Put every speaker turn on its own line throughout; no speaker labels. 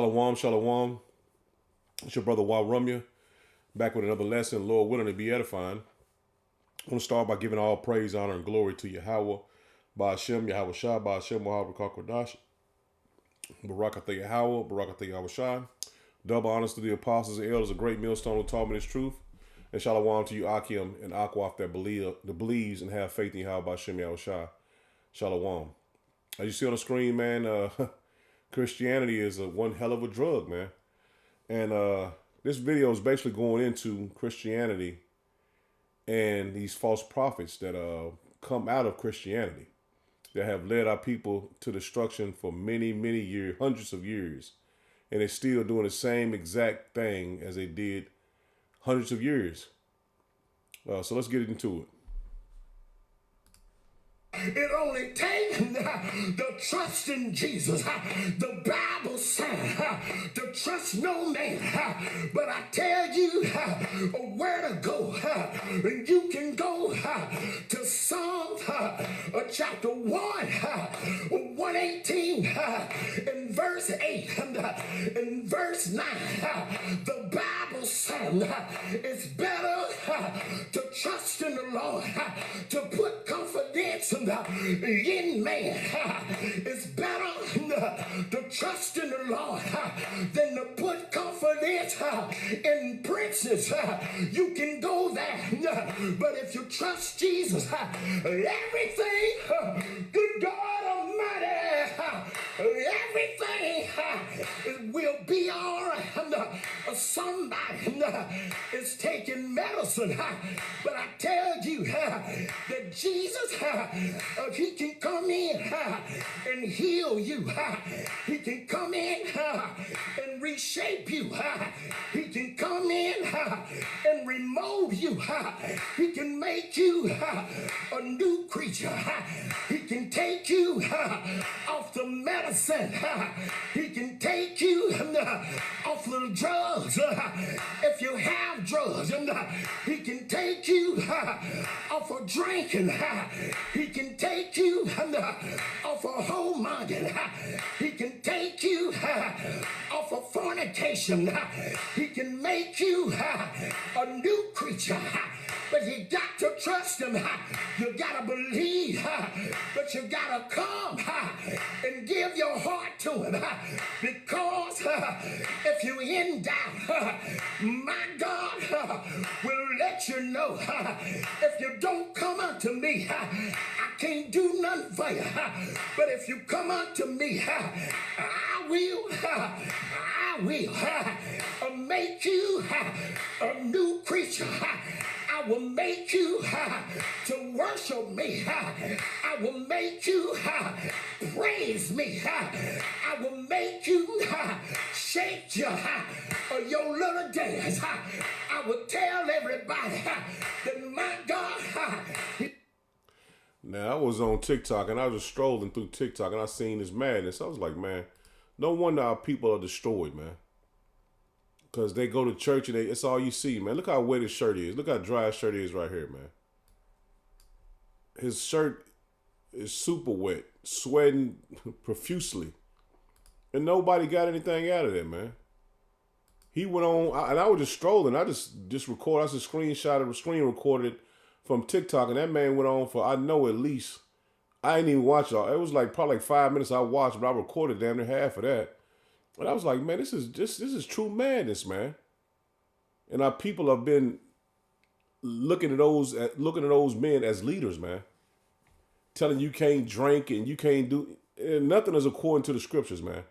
Shalom, shalom. It's your brother Warumya, back with another lesson, Lord willing to be edifying. I want to start by giving all praise, honor, and glory to Yahweh, Ba'ashem, Yahweh Shai, Ba'ashem, Muhammad Kakwadash, Barakatha Yahweh, Barakatha Yahweh Shai. Double honors to the apostles and elders, a great millstone who taught me this truth. And shalom to you, Akim and Akwaf that believes and have faith in Yahweh, Ba'ashem, Yahweh Shai. Shalom. As you see on the screen, man, Christianity is one hell of a drug, man. And this video is basically going into Christianity and these false prophets that come out of Christianity that have led our people to destruction for many, many years, hundreds of years. And they're still doing the same exact thing as they did hundreds of years. So let's get into it.
It only takes the trust in Jesus. The Bible says to trust no man. But I tell you where to go. You can go to Psalms chapter 118 in verse 8 and in verse 9. The Bible says it's better to trust in the Lord, to put confidence in man. It's better to trust in the Lord than to put confidence in princes. You can go there, but if you trust Jesus, everything, good God Almighty, everything will be all right. Somebody is taking medicine, but I tell you that Jesus, he can come in and heal you. He can come in and reshape you. He can come in and remold you. He can make you a new creature. He can take you off the medicine. He can take you off the drugs. If you have drugs, he can take you off of drinking. He can take you off of whoremongering. He can take you off of fornication. He can make you a new creature. But you got to trust him. You got to believe. But you got to come and give your heart to him. Because if you're in doubt, my God will let you know. If you don't come unto me, I can't do nothing for you. But if you come unto me, I will make you a new creature. I will make you to worship me. I will make you praise me. I will make you shake your little dance. I will tell everybody that my God.
Now, I was on TikTok and I was just strolling through TikTok and I seen this madness. I was like, man, no wonder our people are destroyed, man. Because they go to church and it's all you see, man. Look how wet his shirt is. Look how dry his shirt is right here, man. His shirt is super wet, sweating profusely. And nobody got anything out of it, man. He went on, and I was just strolling. I just recorded, I just screen recorded it from TikTok, and that man went on for, I know at least, I didn't even watch it all. It was like probably like 5 minutes I watched, but I recorded damn near half of that. And I was like, man, this is true madness, man. And our people have been looking at those men as leaders, man. Telling you can't drink and you can't do, and nothing is according to the scriptures, man.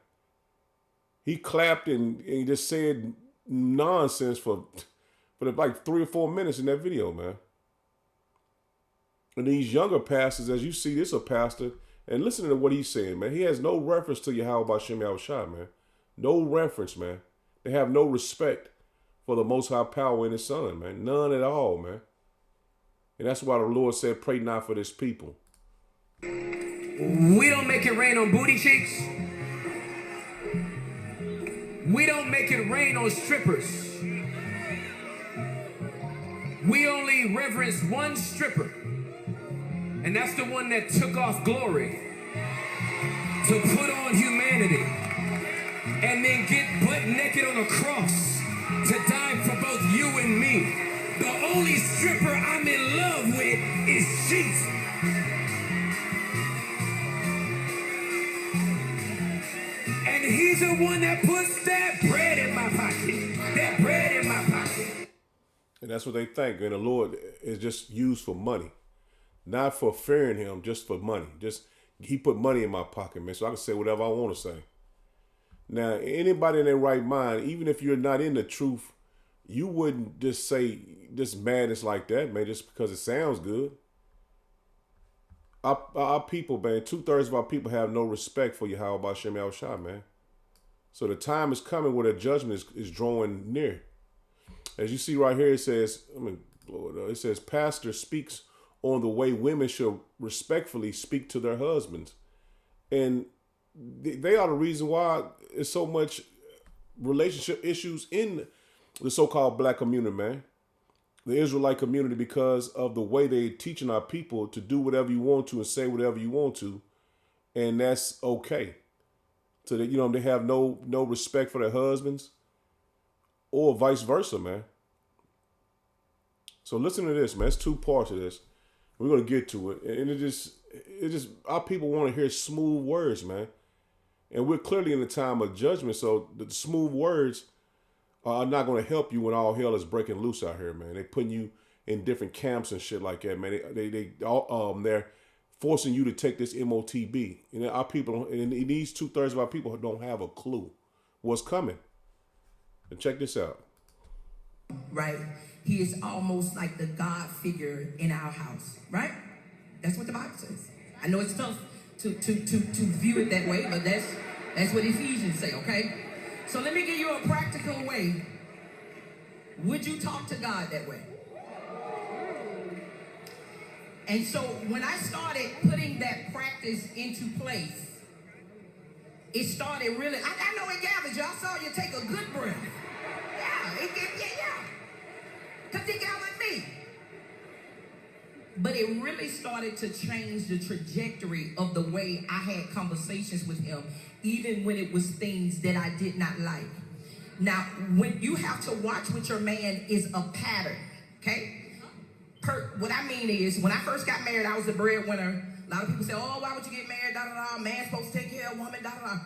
He clapped and he just said nonsense for like 3 or 4 minutes in that video, man. And these younger pastors, as you see, this is a pastor, and listen to what he's saying, man. He has no reference to Yahweh Ba'ashem Yahweh Shai, man. No reference, man. They have no respect for the Most High power in his son, man. None at all, man. And that's why the Lord said, pray not for this people.
We don't make it rain on booty cheeks. We don't make it rain on strippers. We only reverence one stripper. And that's the one that took off glory to put on humanity. And and then get butt naked on a cross to die for both you and me. The only stripper I'm in love with is Jesus. And he's the one that puts that bread in my pocket. That bread in my pocket.
And that's what they think. And the Lord is just used for money. Not for fearing him, just for money. Just he put money in my pocket, man, so I can say whatever I want to say. Now, anybody in their right mind, even if you're not in the truth, you wouldn't just say this madness like that, man, just because it sounds good. Our people, man, 2/3 of our people have no respect for Yahweh B'Shem Yahushua, man. So the time is coming where the judgment is drawing near. As you see right here, it says, it says, pastor speaks on the way women should respectfully speak to their husbands. And they are the reason why there's so much relationship issues in the so-called black community, man. The Israelite community, because of the way they're teaching our people to do whatever you want to and say whatever you want to. And that's okay. So that, they have no respect for their husbands or vice versa, man. So listen to this, man. It's two parts of this. We're going to get to it. And it just, our people want to hear smooth words, man. And we're clearly in the time of judgment. So the smooth words are not going to help you when all hell is breaking loose out here, man. They're putting you in different camps and shit like that, man. They're forcing you to take this MOTB. And our people, and these 2/3 of our people don't have a clue what's coming. And check this out.
Right? He is almost like the God figure in our house, right? That's what the Bible says. I know it's tough to view it that way, but that's what Ephesians say, okay? So let me give you a practical way. Would you talk to God that way? And so when I started putting that practice into place, it started really, I know it gathered you. I saw you take a good breath. Yeah. Because it gathered me. But it really started to change the trajectory of the way I had conversations with him, even when it was things that I did not like. Now, when you have to watch with your man is a pattern, okay? What I mean is, when I first got married, I was the breadwinner. A lot of people say, oh, why would you get married, da-da-da, man's supposed to take care of a woman, da-da-da.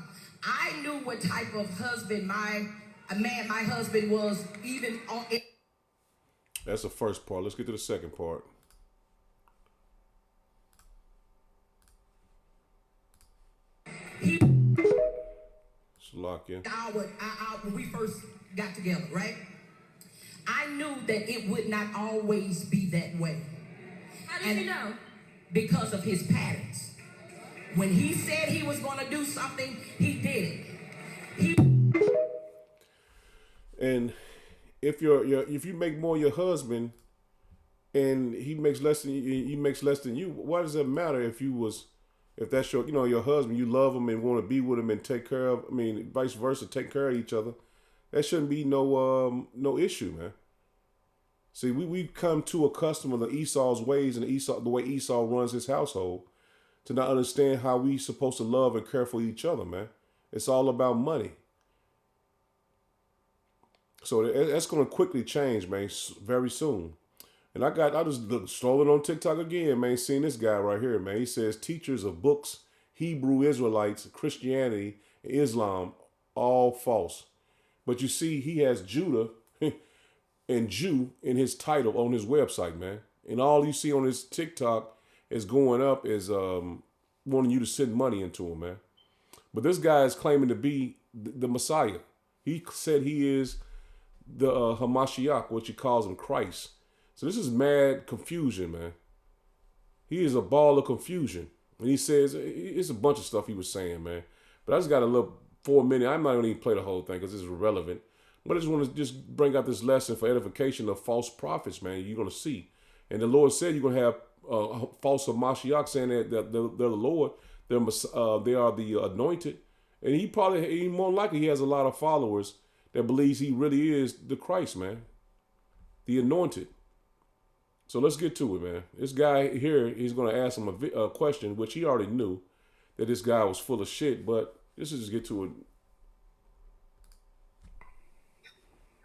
I knew what type of husband my husband was, even on it.
That's the first part. Let's get to the second part. Slock,
when we first got together, right? I knew that it would not always be that way.
How did you know?
Because of his patterns. When he said he was going to do something, he did it.
And if you make more your husband and he makes less than you, why does that matter if that's your husband, you love him and want to be with him and take care of, vice versa, take care of each other. That shouldn't be no issue, man. See, we've come to accustom of Esau's ways and the way Esau runs his household to not understand how we supposed to love and care for each other, man. It's all about money. So that's going to quickly change, man, very soon. And I just strolling on TikTok again, man, seeing this guy right here, man. He says teachers of books, Hebrew Israelites, Christianity, Islam, all false. But you see, he has Judah and Jew in his title on his website, man. And all you see on his TikTok is going up is wanting you to send money into him, man. But this guy is claiming to be the Messiah. He said he is the Hamashiach, which he calls him Christ. So this is mad confusion, man. He is a ball of confusion. And he says, it's a bunch of stuff he was saying, man. But I just got a little 4 minutes. I'm not going to even play the whole thing because it's irrelevant. But I just want to just bring out this lesson for edification of false prophets, man. You're going to see. And the Lord said you're going to have false Hamashiach saying that they're the Lord. They are the anointed. And he more likely he has a lot of followers that believes he really is the Christ, man. The anointed. So let's get to it, man. This guy here, he's going to ask him a question, which he already knew, that this guy was full of shit. But let's just get to it.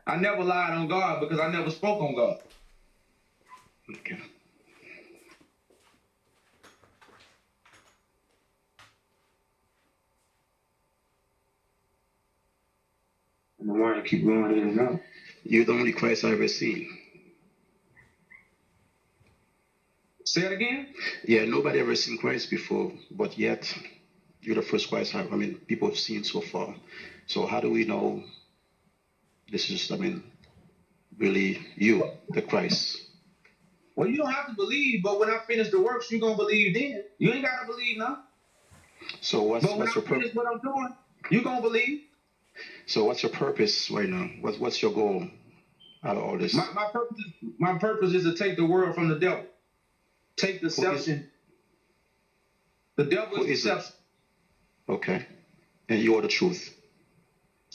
I never lied on God because I never spoke on God.
Okay.
And why you keep going in and out?
You're the only Christ I ever seen.
Say it again?
Yeah, nobody ever seen Christ before, but yet you're the first Christ people have seen so far. So how do we know this is, really you, the Christ?
Well, you don't have to believe, but when I finish the works, you're going to believe then. You ain't got to believe now.
So
But when
what's
I
your purpose?
finish what I'm doing, you're going to believe.
So what's your purpose right now? What's your goal out of all this?
My purpose is to take the world from the devil. Take deception. The devil is deception.
Okay. And you are the truth.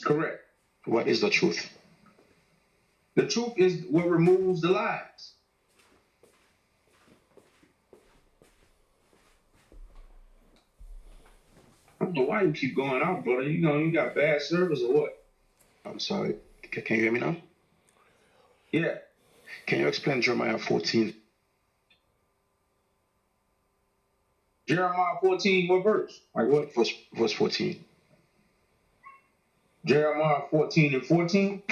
Correct.
What is the truth?
The truth is what removes the lies. I don't know why you keep going out, brother. You know, you got bad service or what?
I'm sorry. Can you hear me now?
Yeah.
Can you explain Jeremiah 14?
Jeremiah 14, what verse? Like what?
Verse 14.
Jeremiah 14 and 14?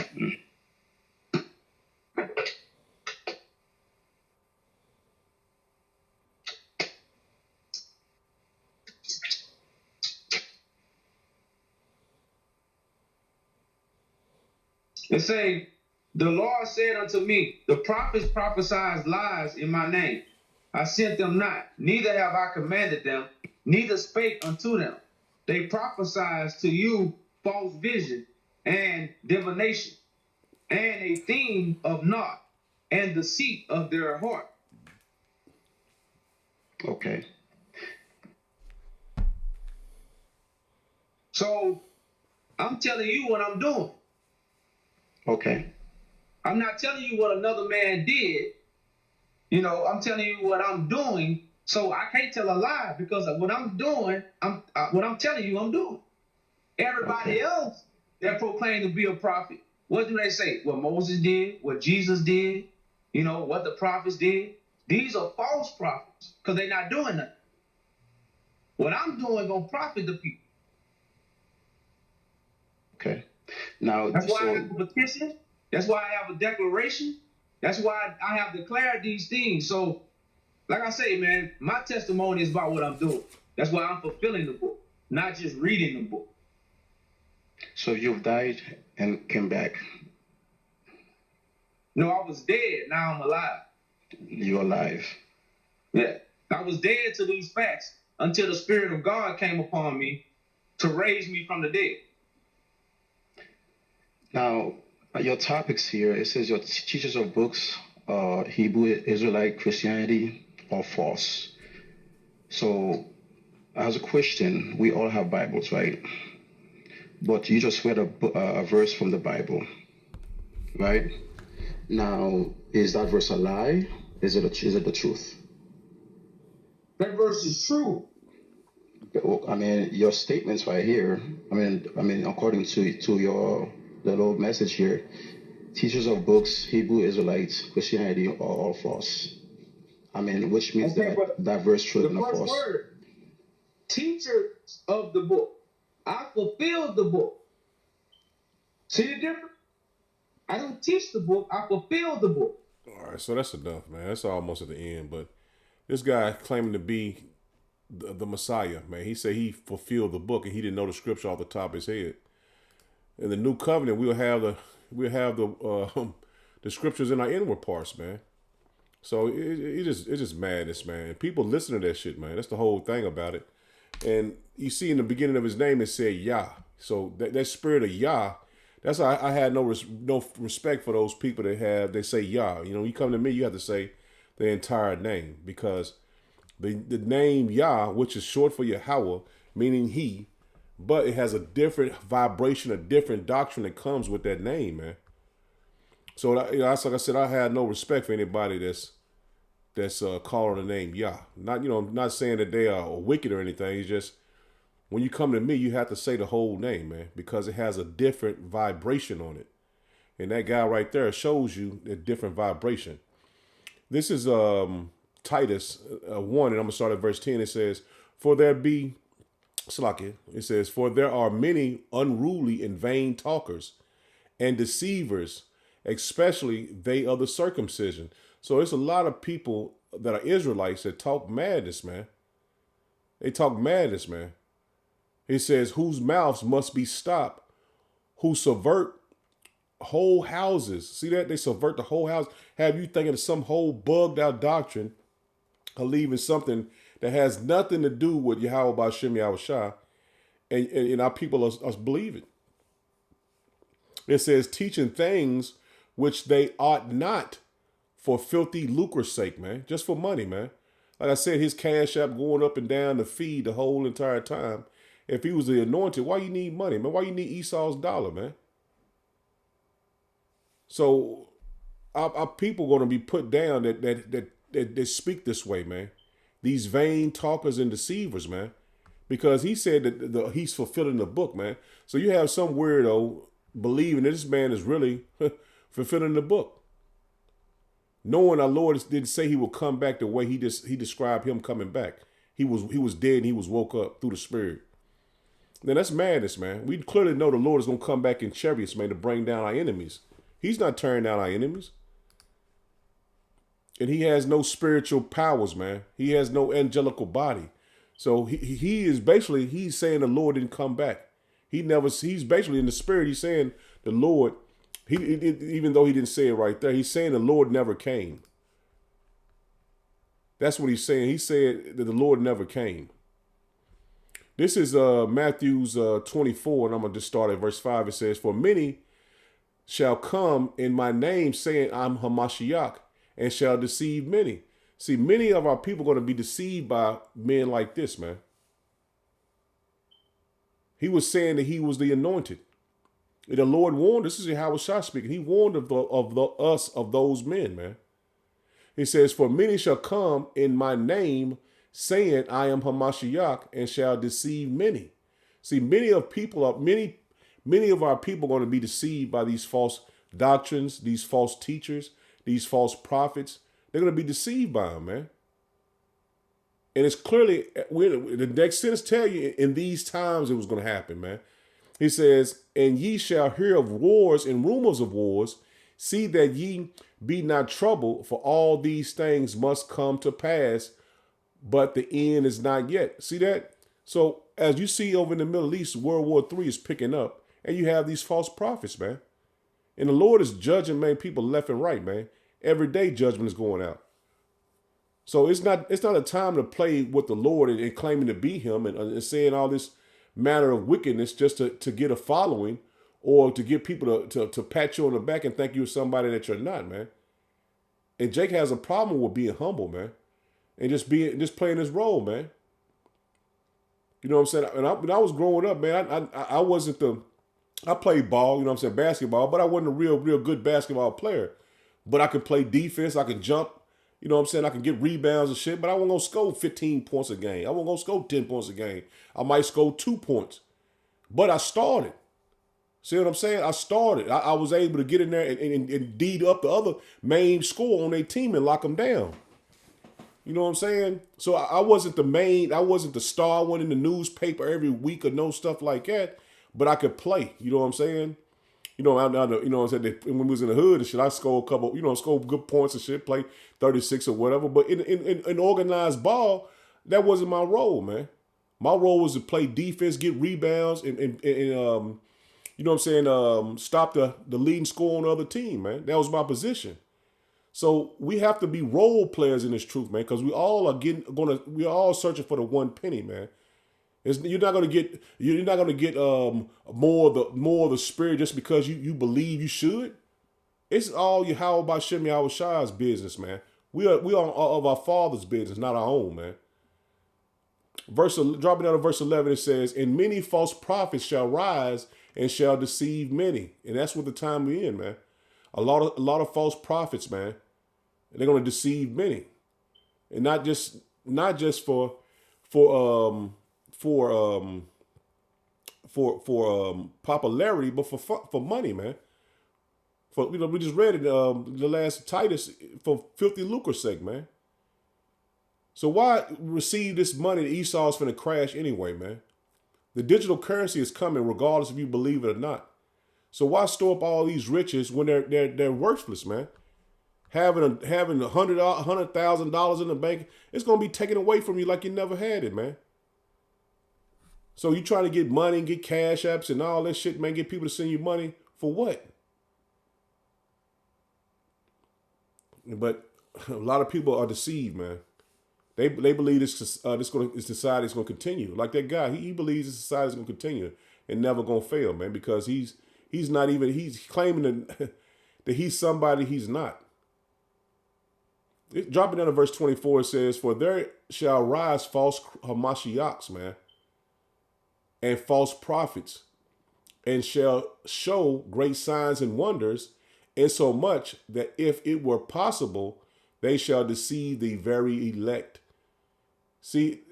It say, the Lord said unto me, the prophets prophesied lies in my name. I sent them not, neither have I commanded them, neither spake unto them. They prophesied to you false vision and divination, and a theme of naught, and deceit of their heart.
Okay.
So I'm telling you what I'm doing.
Okay.
I'm not telling you what another man did. You know, I'm telling you what I'm doing. So I can't tell a lie because what I'm doing, what I'm telling you, I'm doing. Everybody else that proclaimed to be a prophet, what do they say? What Moses did, what Jesus did, you know, what the prophets did. These are false prophets because they're not doing nothing. What I'm doing gonna profit the people.
Okay. Now,
that's why I have a petition. That's why I have a declaration. That's why I have declared these things. So, like I say, man, my testimony is about what I'm doing. That's why I'm fulfilling the book, not just reading the book.
So you've died and came back.
No, I was dead. Now I'm alive.
You're alive.
Yeah. I was dead to these facts until the Spirit of God came upon me to raise me from the dead.
Now, your topics here, it says your teachers of books, Hebrew, Israelite, Christianity, are false. So, as a Christian, we all have Bibles, right? But you just read a verse from the Bible, right? Now, is that verse a lie? Is it the truth?
That verse is true.
I mean, your statements right here. I mean, according to your little message here, teachers of books, Hebrew, Israelites, Christianity are all false. I mean, which means that verse should have been false. The first word,
teachers of the book. I fulfilled the book. See the difference? I don't teach the book. I fulfill the book.
All right, so that's enough, man. That's almost at the end. But this guy claiming to be the Messiah, man. He said he fulfilled the book and he didn't know the scripture off the top of his head. In the new covenant, we'll have the scriptures in our inward parts, man. So it's just madness, man. People listen to that shit, man. That's the whole thing about it. And you see in the beginning of his name, it said Yah. So that spirit of Yah, that's why I had no respect for those people that they say Yah. You know, you come to me, you have to say the entire name, because the name Yah, which is short for Yahweh, meaning He, but it has a different vibration, a different doctrine that comes with that name, man. So that's like I said, I had no respect for anybody that's calling the name Yah. Not saying that they are wicked or anything. It's just when you come to me, you have to say the whole name, man, because it has a different vibration on it. And that guy right there shows you a different vibration. This is Titus 1, and I'm going to start at verse 10. It says, For there be, Slakia, it says, For there are many unruly and vain talkers and deceivers, especially they of the circumcision. So there's a lot of people that are Israelites that talk madness, man. They talk madness, man. It says, whose mouths must be stopped, who subvert whole houses. See that? They subvert the whole house. Have you thinking of some whole bugged out doctrine, believing something that has nothing to do with Yahweh Ba'Shem Yahweh Shah, and our people are believing. It says, teaching things which they ought not, for filthy lucre's sake, man. Just for money, man. Like I said, his cash app going up and down the feed the whole entire time. If he was the anointed, why you need money, man? Why you need Esau's dollar, man? So our people going to be put down that speak this way, man. These vain talkers and deceivers, man. Because he said that he's fulfilling the book, man. So you have some weirdo believing that this man is really fulfilling the book. Knowing our Lord didn't say he will come back the way he described him coming back. He was dead and he was woke up through the Spirit. Then that's madness, man. We clearly know the Lord is going to come back in chariots, man, to bring down our enemies. He's not tearing down our enemies. And he has no spiritual powers, man. He has no angelical body. So he is basically, he's saying the Lord didn't come back. He's basically in the spirit. He's saying the Lord, even though he didn't say it right there, he's saying the Lord never came. That's what he's saying. He said that the Lord never came. This is Matthew's 24, and I'm going to just start at verse 5. It says, For many shall come in my name, saying, I'm Hamashiach, and shall deceive many. See, many of our people are going to be deceived by men like this, man. He was saying that he was the anointed. And the Lord warned, this is Yahweh Shah speaking, he warned us of those men, man. He says, For many shall come in my name, saying, I am Hamashiach, and shall deceive many. See, many of our people are going to be deceived by these false doctrines, these false teachers, these false prophets. They're going to be deceived by them, man. And it's clearly, the next sentence tell you in these times it was going to happen, man. He says, And ye shall hear of wars and rumors of wars. See that ye be not troubled, for all these things must come to pass, but the end is not yet. See that? So as you see over in the Middle East, World War III is picking up, and you have these false prophets, man. And the Lord is judging, man, people left and right, man. Every day judgment is going out. So it's not a time to play with the Lord and claiming to be him and saying all this matter of wickedness just to get a following or to get people to pat you on the back and think you're somebody that you're not, man. And Jake has a problem with being humble, man. And just playing his role, man. You know what I'm saying? And when I was growing up, man, I wasn't I played ball, you know what I'm saying, basketball, but I wasn't a real good basketball player. But I could play defense, I could jump, you know what I'm saying, I could get rebounds and shit, but I wasn't going to score 15 points a game. I wasn't going to score 10 points a game. I might score 2 points. But I started. See what I'm saying? I started. I was able to get in there and deed up the other main score on their team and lock them down. You know what I'm saying? So I wasn't the star one in the newspaper every week or no stuff like that, but I could play. You know what I'm saying? You know, you know what I'm saying? When we was in the hood and shit, I scored a couple, score good points and shit, play 36 or whatever. But in organized ball, that wasn't my role, man. My role was to play defense, get rebounds, and you know what I'm saying, stop the leading score on the other team, man. That was my position. So we have to be role players in this truth, man, because we all we're all searching for the one penny, man. You're not gonna get more of the spirit just because you believe you should. It's all Yahweh Ba'Shem Yahweh Shah's business, man. We are of our Father's business, not our own, man. Dropping down to verse 11, it says, And many false prophets shall rise and shall deceive many. And that's what the time we're in, man. A lot of false prophets, man. And they're gonna deceive many. And not just for popularity, but for money, man. For we just read it the last Titus for filthy lucre's sake, man. So why receive this money that Esau's finna crash anyway, man? The digital currency is coming regardless if you believe it or not. So why store up all these riches when they're worthless, man? Having $100,000 in the bank, it's gonna be taken away from you like you never had it, man. So you trying to get money and get cash apps and all that shit, man, get people to send you money for what? But a lot of people are deceived, man. They believe this society is going to continue. Like that guy, he believes this society is going to continue and never going to fail, man, because he's claiming that he's somebody he's not. Dropping down to verse 24, it says, "For there shall rise false Hamashiachs, man, and false prophets, and shall show great signs and wonders, insomuch that if it were possible, they shall deceive the very elect." See,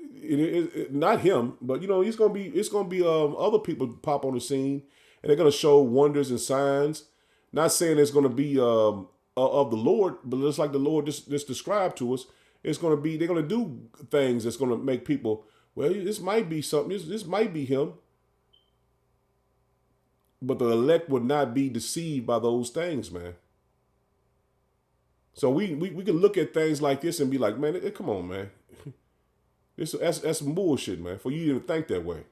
not him, but it's gonna be other people pop on the scene, and they're gonna show wonders and signs. Not saying it's gonna be of the Lord, but just like the Lord just described to us, they're gonna do things that's gonna make people, well, this might be something. This might be him. But the elect would not be deceived by those things, man. So we can look at things like this and be like, man, come on, man. That's some bullshit, man, for you to even think that way.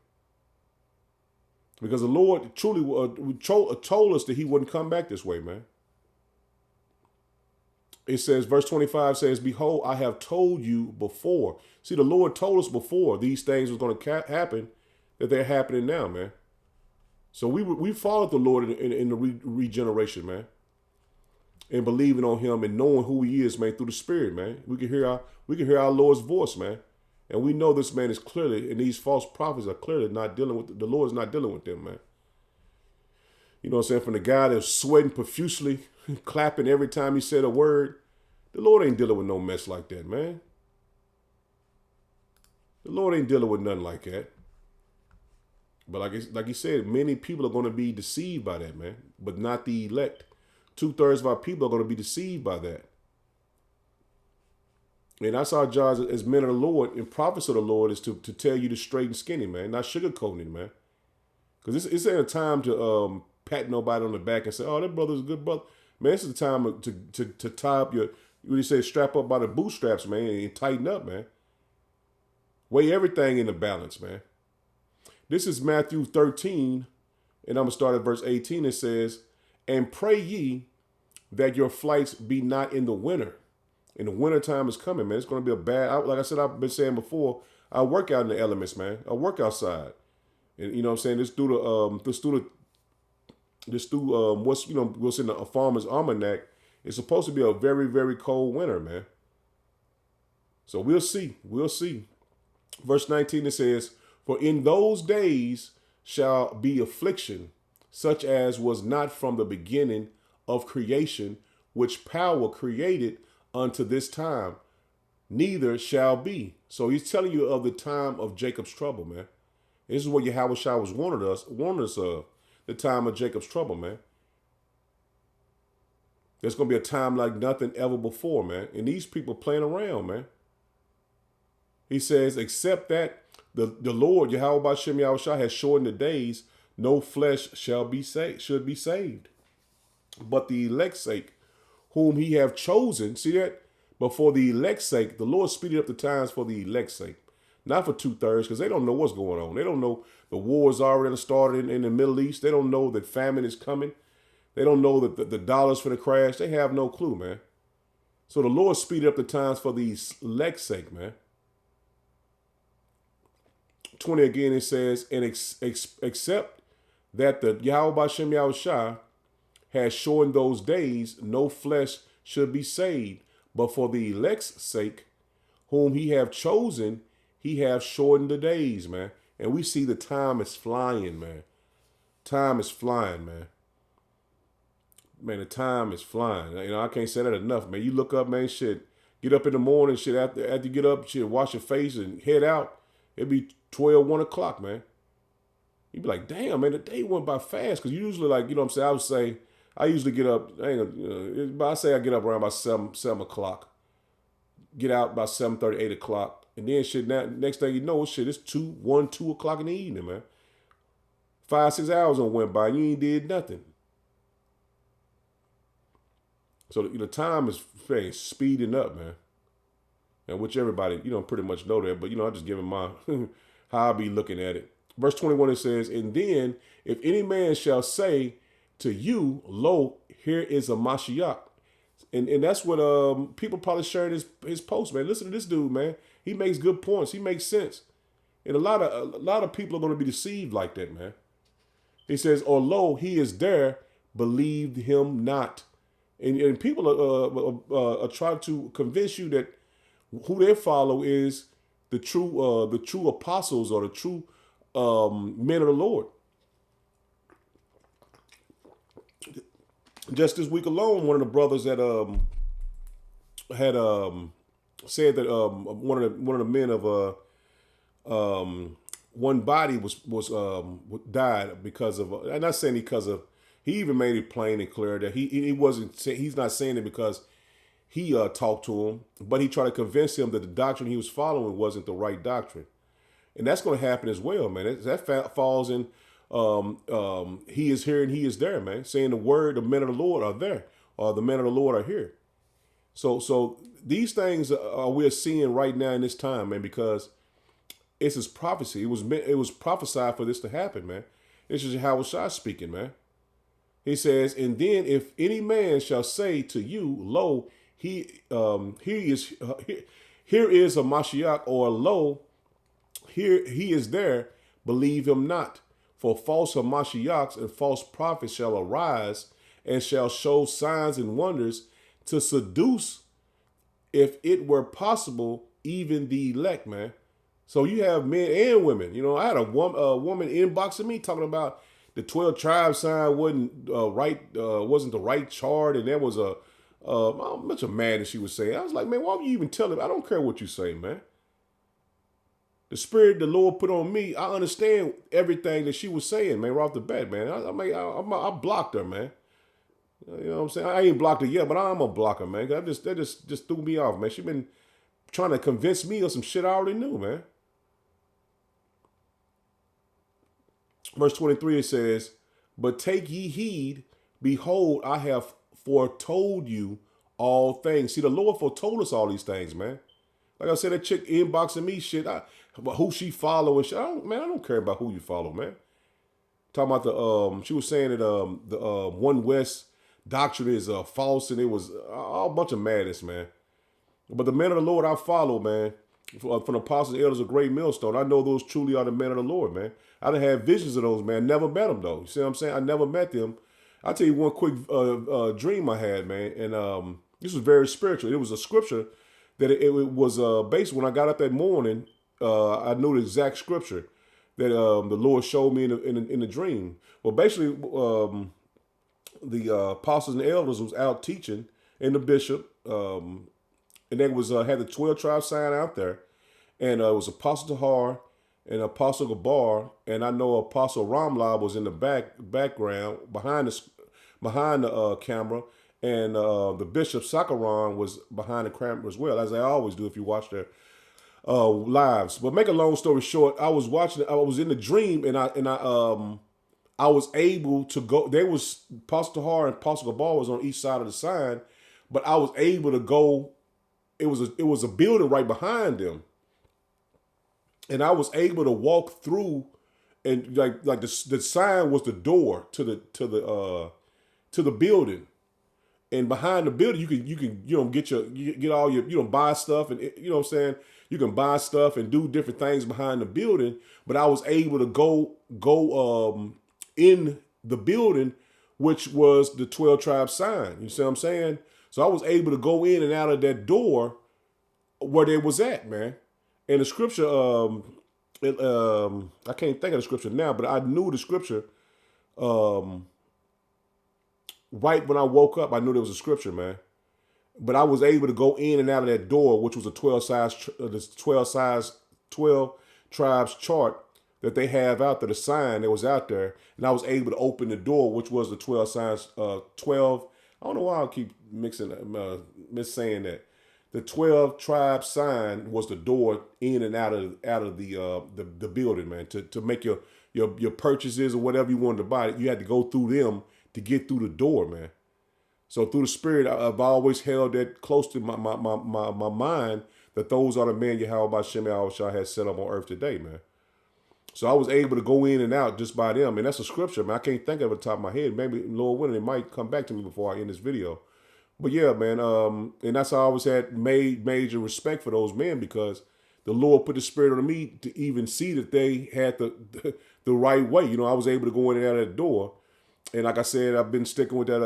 Because the Lord truly told us that he wouldn't come back this way, man. It says, verse 25 says, "Behold, I have told you before." See, the Lord told us before these things was going to happen, that they're happening now, man. So we followed the Lord in the regeneration, man, and believing on him and knowing who he is, man, through the Spirit, man. We can hear our Lord's voice, man, and we know this man is clearly, and these false prophets are clearly not dealing with the Lord is not dealing with them, man. You know what I'm saying? From the guy that's sweating profusely, clapping every time he said a word, the Lord ain't dealing with no mess like that, man. The Lord ain't dealing with nothing like that. But like he said, many people are going to be deceived by that, man, but not the elect. 2/3 of our people are going to be deceived by that. And that's our job as men of the Lord and prophets of the Lord, is to tell you the straight and skinny, man, not sugarcoating it, man. Because this ain't a time to pat nobody on the back and say, "Oh, that brother's a good brother." Man, this is the time to tie up what do you say, strap up by the bootstraps, man, and tighten up, man. Weigh everything in the balance, man. This is Matthew 13, and I'm going to start at verse 18. It says, "And pray ye that your flights be not in the winter." And the winter time is coming, man. It's going to be a bad, like I said, I've been saying before, I work out in the elements, man. I work outside. And you know what I'm saying? This through what's in the Farmer's Almanac, it's supposed to be a very, very cold winter, man. So we'll see. We'll see. Verse 19, it says, "For in those days shall be affliction, such as was not from the beginning of creation, which power created unto this time, neither shall be." So he's telling you of the time of Jacob's trouble, man. This is what Yahweh Shai was warning us of, the time of Jacob's trouble, man. There's going to be a time like nothing ever before, man. And these people playing around, man. He says, "Except that the Lord, Yahweh B'Shem Yahweh Shai, has shortened the days, no flesh should be saved. But the elect's sake, whom he have chosen," see that? "But for the elect's sake, the Lord speeded up the times for the elect's sake." Not for 2/3, because they don't know what's going on. They don't know the war's already started in the Middle East. They don't know that famine is coming. They don't know that the dollar's for the crash. They have no clue, man. So the Lord speeded up the times for the elect's sake, man. 20 again, it says, "And except that the Yahweh B'Shem Yahweh Shai has shortened those days, no flesh should be saved. But for the elect's sake, whom he have chosen, he have shortened the days," man. And we see the time is flying, man. Time is flying, man. Man, the time is flying. You know, I can't say that enough, man. You look up, man, shit. Get up in the morning, shit. After you get up, shit, wash your face and head out. It'd be 12, 1 o'clock, man. You'd be like, damn, man, the day went by fast. Because usually, like, you know what I'm saying, I usually get up. I say I get up around about 7 o'clock. Get out about 7:30, 8 o'clock, and then shit. Now, next thing you know, shit, it's 2 o'clock in the evening, man. 5-6 hours on went by, and you ain't did nothing. So the time is speeding up, man. And which everybody, pretty much know that. But, I'm just giving my, how I be looking at it. Verse 21, it says, and then if any man shall say to you, lo, here is a Mashiach. And that's what people probably sharing his post, man. Listen to this dude, man. He makes good points. He makes sense. And a lot of people are going to be deceived like that, man. He says, or lo, he is there, believed him not. And people are trying to convince you that who they follow is the true apostles or the true men of the Lord. Just this week alone, one of the brothers that had said that one of the men of one body was died because of. I'm not saying because of. He even made it plain and clear that he wasn't. He's not saying it because he talked to him, but he tried to convince him that the doctrine he was following wasn't the right doctrine, and that's going to happen as well, man. That falls in. He is here and he is there, man. Saying the word, the men of the Lord are there, or the men of the Lord are here. So these things we're seeing right now in this time, man, because it's his prophecy. It was prophesied for this to happen, man. This is Yahweh Shai speaking, man. He says, and then if any man shall say to you, lo, here is a Mashiach, or lo, here he is there, believe him not. For false Hamashiachs and false prophets shall arise and shall show signs and wonders to seduce, if it were possible, even the elect, man. So you have men and women. I had a woman inboxing me talking about the 12 tribe sign wasn't the right chart, and there was a bunch of madness she was saying. I was like, man, why would you even tell him? I don't care what you say, man. The spirit the Lord put on me, I understand everything that she was saying, man, right off the bat, man. I blocked her, man. You know what I'm saying? I ain't blocked her yet, but I'm a blocker, man. That just threw me off, man. She been trying to convince me of some shit I already knew, man. Verse 23, it says, but take ye heed, behold, I have foretold you all things. See, the Lord foretold us all these things, man. Like I said, that chick inboxing me shit, about who she follow and shit. I don't care about who you follow, man. Talking about she was saying that the One West doctrine is false, and it was a bunch of madness, man. But the men of the Lord I follow, man, from the apostles, elders of Great Millstone, I know those truly are the men of the Lord, man. I done had visions of those, man. Never met them though. You see what I'm saying? I never met them. I'll tell you one quick dream I had, man, and this was very spiritual. It was a scripture that it was based when I got up that morning. I knew the exact scripture that the Lord showed me in the dream. Well, basically, the apostles and elders was out teaching, and the bishop, and they was had the 12 tribe sign out there, and it was Apostle Tahar and Apostle Gabar, and I know Apostle Ramla was in the background behind the camera, and the Bishop Sakaran was behind the camera as well, as they always do if you watch their lives. But make a long story short, I was in the dream, and I was able to go. There was Apostle Tahar and Apostle Gabar was on each side of the sign, but I was able to go. It was a building right behind them, and I was able to walk through, and like the sign was the door to the building, and behind the building you can get all your buy stuff, and you know what I'm saying, you can buy stuff and do different things behind the building. But I was able to go in the building, which was the 12 tribe sign. You see what I'm saying? So I was able to go in and out of that door where they was at, man. And the scripture, I can't think of the scripture now, but I knew the scripture. Right when I woke up, I knew there was a scripture, man. But I was able to go in and out of that door, which was a 12 tribes chart, that they have out there, the sign that was out there, and I was able to open the door, which was the 12 signs. 12. I don't know why I keep missaying that. The 12 tribe sign was the door in and out of the building, man. To make your purchases or whatever you wanted to buy, you had to go through them to get through the door, man. So through the Spirit, I've always held that close to my mind, that those are the men Yahweh B'Shem Yahushua has set up on earth today, man. So I was able to go in and out just by them. And that's a scripture, man. I can't think of it off the top of my head. Maybe Lord willing, it might come back to me before I end this video. But yeah, man, and that's how I always had major respect for those men, because the Lord put the Spirit on me to even see that they had the right way. I was able to go in and out of that door. And like I said, I've been sticking with that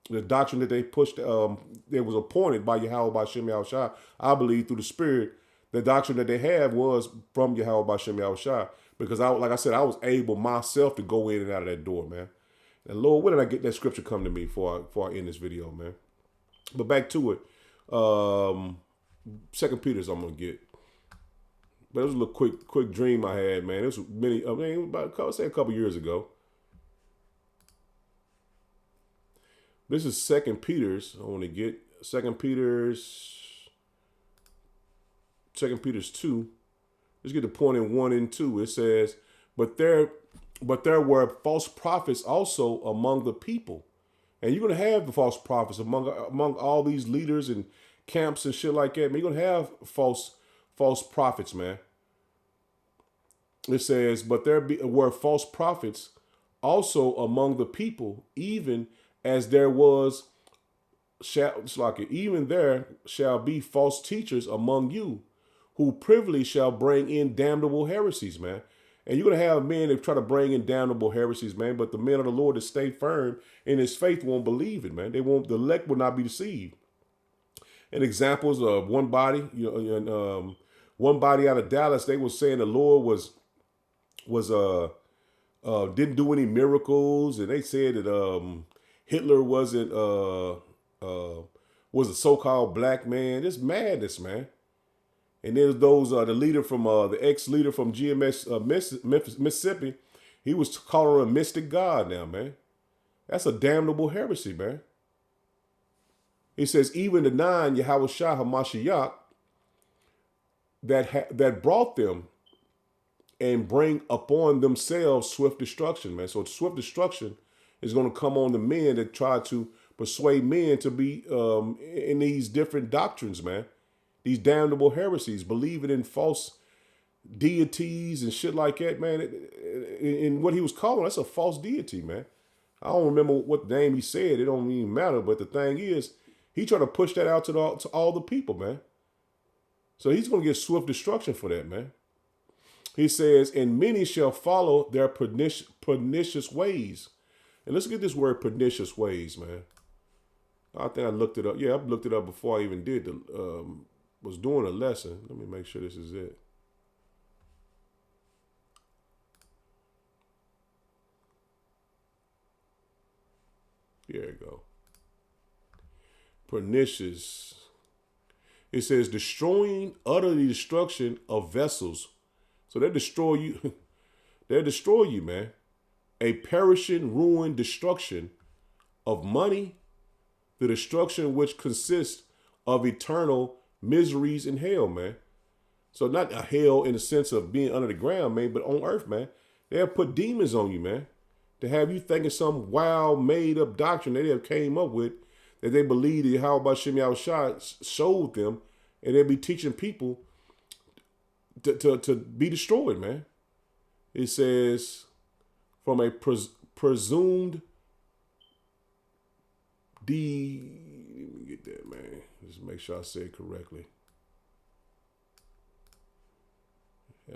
the doctrine that they pushed, that was appointed by Yahweh B'Shem Yahushua. I believe through the Spirit, the doctrine that they have was from Yahweh B'Shem Yahushua. Because like I said, I was able myself to go in and out of that door, man. And Lord, where did I get that scripture come to me before I end this video, man? But back to it. 2 Peter's I'm gonna get. But it was a little quick dream I had, man. It was a couple years ago. This is 2 Peter's. I want to get 2 Peter's 2. Let's get the point in 1 and 2. It says, but there were false prophets also among the people. And you're going to have the false prophets among all these leaders and camps and shit like that. Man, you're going to have false prophets, man. It says, but there were false prophets also among the people, even as there was, even there shall be false teachers among you, who privily shall bring in damnable heresies, man. And you're going to have men that try to bring in damnable heresies, man. But the men of the Lord that stay firm in his faith won't believe it, man. The elect will not be deceived. And examples of one body, one body out of Dallas, they were saying the Lord didn't do any miracles. And they said that Hitler was a so-called black man. It's madness, man. And there's those, the leader from, the ex-leader from GMS Mississippi, he was calling her a mystic god now, man. That's a damnable heresy, man. He says, even denying Yahushua HaMashiach that brought them and bring upon themselves swift destruction, man. So swift destruction is going to come on the men that try to persuade men to be in these different doctrines, man. These damnable heresies, believing in false deities and shit like that, man. And what he was calling, that's a false deity, man. I don't remember what name he said. It don't even matter. But the thing is, he tried to push that out to all the people, man. So he's going to get swift destruction for that, man. He says, and many shall follow their pernicious ways. And let's get this word pernicious ways, man. I think I looked it up. Yeah, I looked it up before I even did was doing a lesson. Let me make sure this is it. There you go. Pernicious. It says utterly destruction of vessels. So they destroy you. They'll destroy you, man. A perishing, ruin, destruction of money. The destruction which consists of eternal miseries in hell, man. So not a hell in the sense of being under the ground, man, but on earth, man. They'll put demons on you, man, to have you thinking some wild, made-up doctrine that they have came up with, that they believe that Yahweh B'Shem Yahushua showed them, and they'll be teaching people to be destroyed, man. It says, from a presumed let me get that, man. Just make sure I say it correctly.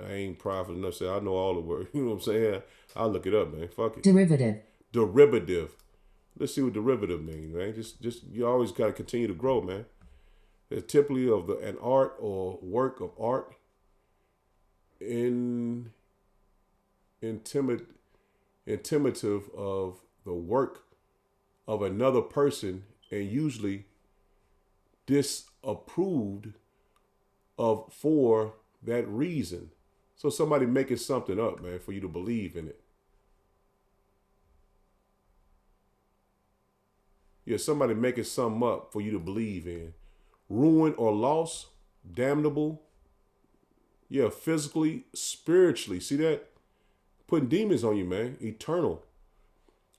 I ain't prophet enough to say I know all the words. You know what I'm saying? I'll look it up, man. Fuck it. Derivative. Let's see what derivative means, man. Just you always got to continue to grow, man. It's typically of an art or work of art intimidative of the work of another person, and usually disapproved of for that reason. So somebody making something up, man, for you to believe in it. Yeah, somebody making something up for you to believe in. Ruin or loss, damnable. Yeah, physically, spiritually. See that? Putting demons on you, man. Eternal.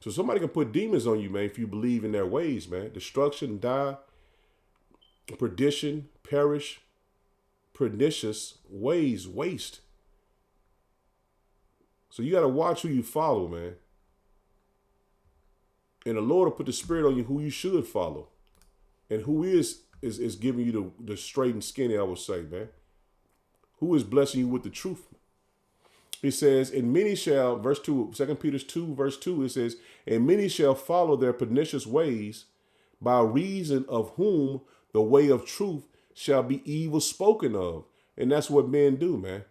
So somebody can put demons on you, man, if you believe in their ways, man. Destruction, die, perdition, perish, pernicious ways, waste. So you got to watch who you follow, man. And the Lord will put the spirit on you who you should follow. And who is giving you the straight and skinny, I would say, man. Who is blessing you with the truth? He says, and many shall, verse 2, 2 Peter 2, verse 2, it says, and many shall follow their pernicious ways, by reason of whom the way of truth shall be evil spoken of. And that's what men do, man.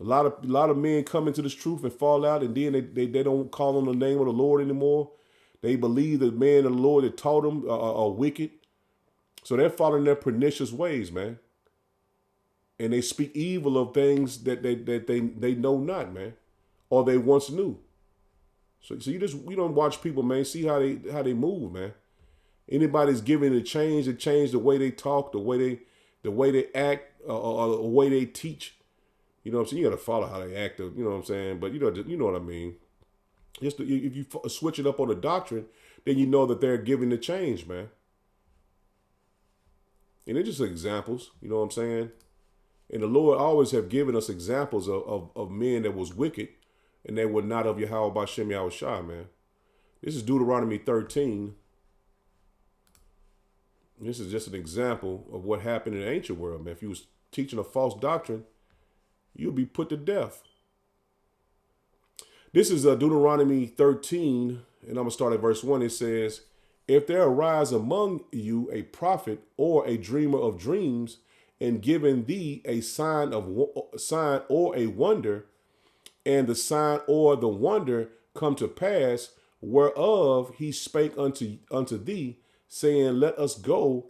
A lot of men come into this truth and fall out, and then they don't call on the name of the Lord anymore. They believe the man of the Lord that taught them are wicked. So they're following their pernicious ways, man. And they speak evil of things that they know not, man, or they once knew. So you don't watch people, man. See how they move, man. Anybody's giving a change to change the way they talk, the way they act, or the way they teach. You know what I'm saying? You got to follow how they act. You know what I'm saying? But you know what I mean. If you switch it up on the doctrine, then you know that they're giving the change, man. And they're just examples. You know what I'm saying? And the Lord always have given us examples of men that was wicked and they were not of Yahweh Bashem Yahushua, man. This is Deuteronomy 13. This is just an example of what happened in the ancient world, man. If you was teaching a false doctrine, you'll be put to death. This is Deuteronomy 13, and I'm going to start at verse 1. It says, if there arise among you a prophet or a dreamer of dreams, and given thee a sign or a wonder, and the sign or the wonder come to pass, whereof he spake unto thee, saying, let us go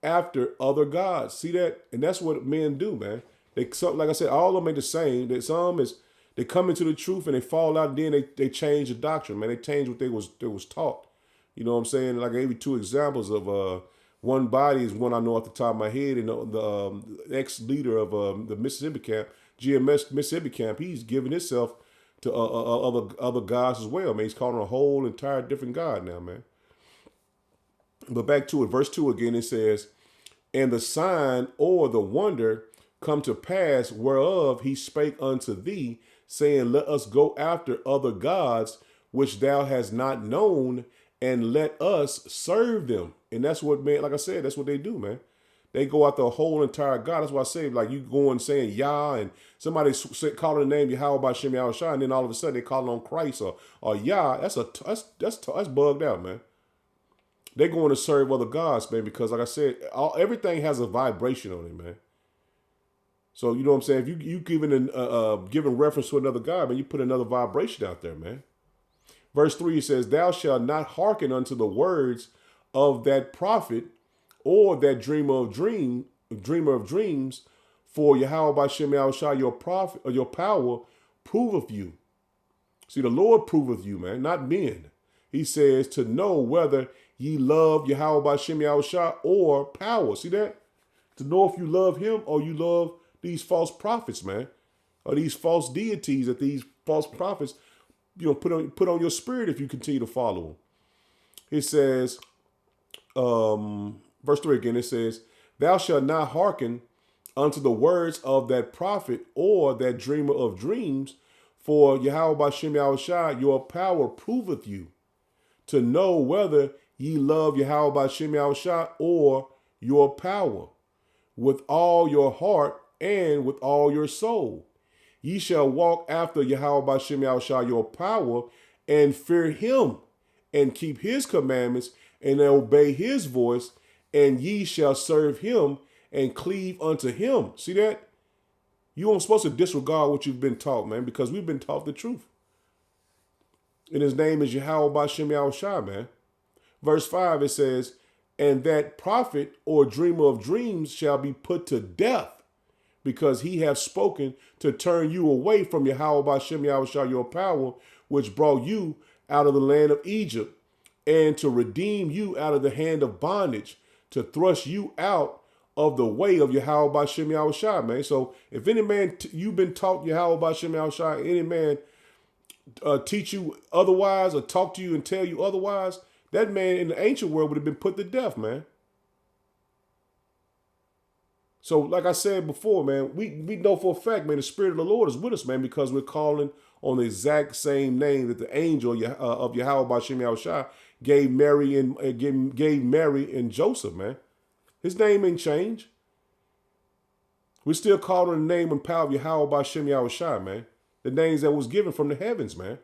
after other gods. See that? And that's what men do, man. Like I said, all of them ain't the same. They come into the truth and they fall out, and then they change the doctrine, man. They change what they was taught. You know what I'm saying? Like I gave you two examples of one body is one I know off the top of my head, and the ex-leader of the Mississippi camp, GMS Mississippi camp, he's giving himself to other gods as well, man. He's calling a whole entire different god now, man. But back to it, verse 2 again, it says, and the sign or the wonder come to pass, whereof he spake unto thee, saying, let us go after other gods, which thou hast not known, and let us serve them. And that's what, man, like I said, that's what they do, man. They go after a whole entire God. That's why I say, like, you going saying Yah, and somebody calling the name Yahweh Bashem Yahushua, and then all of a sudden they calling on Christ or Yah. That's bugged out, man. They're going to serve other gods, man, because like I said, everything has a vibration on it, man. So you know what I'm saying? If you giving reference to another god, man, you put another vibration out there, man. Verse 3 says, thou shalt not hearken unto the words of that prophet or that dreamer of dreams, for Yahweh Bashem Yahushua, your prophet or your power proveth you. See, the Lord proveth you, man, not men. He says to know whether ye love Yahweh Bashem Yahushua or power. See that? To know if you love him or you love these false prophets, man, or these false deities that these false prophets, you know, put on your spirit if you continue to follow them. It says, verse 3 again, it says, thou shalt not hearken unto the words of that prophet or that dreamer of dreams, for Yahweh Bashem Yahushua, your power proveth you, to know whether ye love Yahweh Bashem Yahushua or your power, with all your heart and with all your soul. Ye shall walk after Yahweh Bashem Yahushua, your power, and fear him, and keep his commandments, and obey his voice, and ye shall serve him, and cleave unto him. See that? You aren't supposed to disregard what you've been taught, man, because we've been taught the truth. And his name is Yahweh Bashem Yahushua, man. Verse 5, it says, and that prophet or dreamer of dreams shall be put to death. because he hath spoken to turn you away from Yahweh Bashem Yahushua, your power, which brought you out of the land of Egypt, and to redeem you out of the hand of bondage, to thrust you out of the way of Yahweh Bashem Yahushua, man. So if any man, you've been taught Yahweh Bashem Yahushua, any man teach you otherwise or talk to you and tell you otherwise, that man in the ancient world would have been put to death, man. So like I said before, man, we know for a fact, man, the Spirit of the Lord is with us, man, because we're calling on the exact same name that the angel of Yahweh Bashem Yahushua gave Mary and Joseph, man. His name ain't changed. We're still calling on the name and power of Yahweh Bashem Yahushua, man. The names that was given from the heavens, man.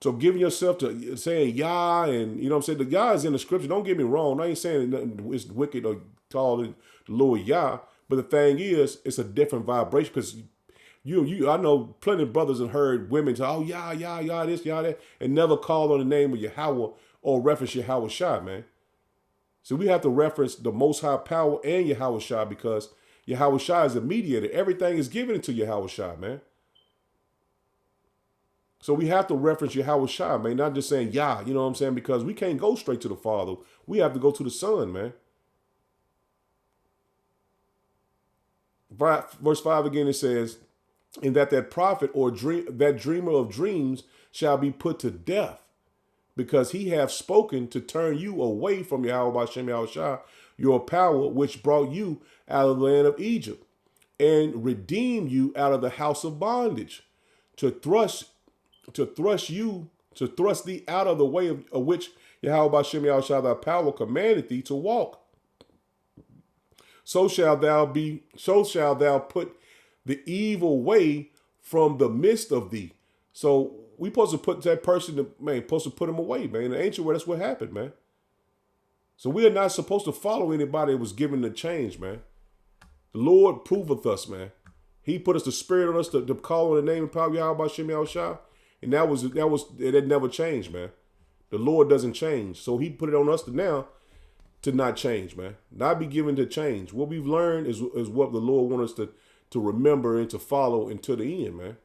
So giving yourself to saying Yah, and you know what I'm saying, the Yah is in the scripture. Don't get me wrong. I ain't saying it's wicked or call it the Lord Yah. But the thing is, it's a different vibration, because I know plenty of brothers have heard women say, oh, Yah, Yah, Yah, this, Yah, that, and never call on the name of Yahweh or reference Yahweh Shah, man. So we have to reference the Most High power and Yahweh Shah, because Yahweh Shah is a mediator. Everything is given to Yahweh Shah, man. So we have to reference Yahweh Shah, man, not just saying Yah, you know what I'm saying? Because we can't go straight to the Father. We have to go to the Son, man. Verse 5 again, it says, and that prophet or that dreamer of dreams shall be put to death, because he hath spoken to turn you away from Yahweh Bashem Yahushua, your power, which brought you out of the land of Egypt, and redeemed you out of the house of bondage, to thrust thee out of the way of which Yahweh Bashem Yahushua thy power commanded thee to walk. So shall thou put the evil way from the midst of thee. So we supposed to put that person, supposed to put him away, man. In the ancient world, that's what happened, man. So we are not supposed to follow anybody that was given the change, man. The Lord proveth us, man. He put us the Spirit on us to call on the name and power of Yahweh Bashem Yahushua. And that never changed, man. The Lord doesn't change. So he put it on us to not change, man. Not be given to change. What we've learned is what the Lord wants us to remember and to follow until the end, man.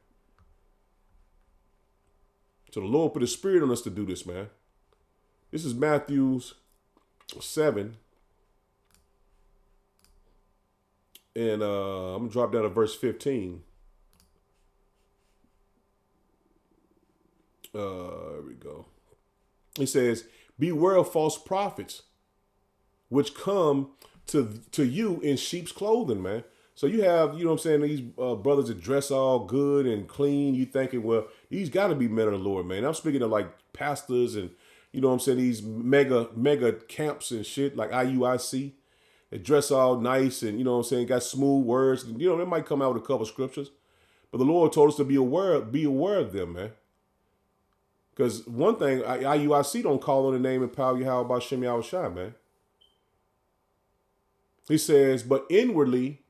So the Lord put his Spirit on us to do this, man. This is Matthew 7. And I'm going to drop down to verse 15. There we go. He says, beware of false prophets, which come to you in sheep's clothing, man. So you have, you know what I'm saying, these brothers that dress all good and clean. You thinking, well, these got to be men of the Lord, man. I'm speaking of like pastors and, you know what I'm saying, these mega camps and shit like IUIC. They dress all nice and, you know what I'm saying, got smooth words. And, you know, they might come out with a couple scriptures. But the Lord told us to be aware of them, man. Because one thing, IUIC don't call on the name and power of Yahweh Bashem Yahushua, man. He says, but inwardly,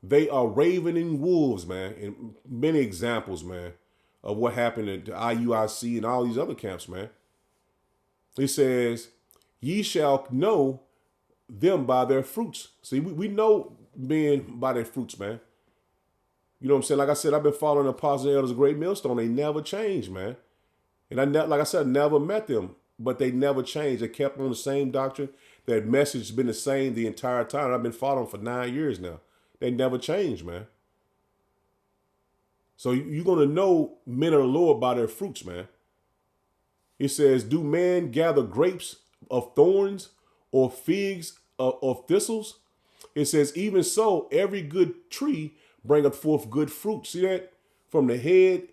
they are ravening wolves, man. And many examples, man, of what happened to IUIC and all these other camps, man. He says, ye shall know them by their fruits. See, we know men by their fruits, man. You know what I'm saying? Like I said, I've been following the apostles and elders of Great Millstone. They never changed, man. And like I said, I never met them, but they never changed. They kept on the same doctrine. Their message has been the same the entire time. I've been following for 9 years now. They never changed, man. So you're going to know men of the Lord by their fruits, man. It says, do men gather grapes of thorns or figs of thistles? It says, even so, every good tree bringeth forth good fruit. See that? From the head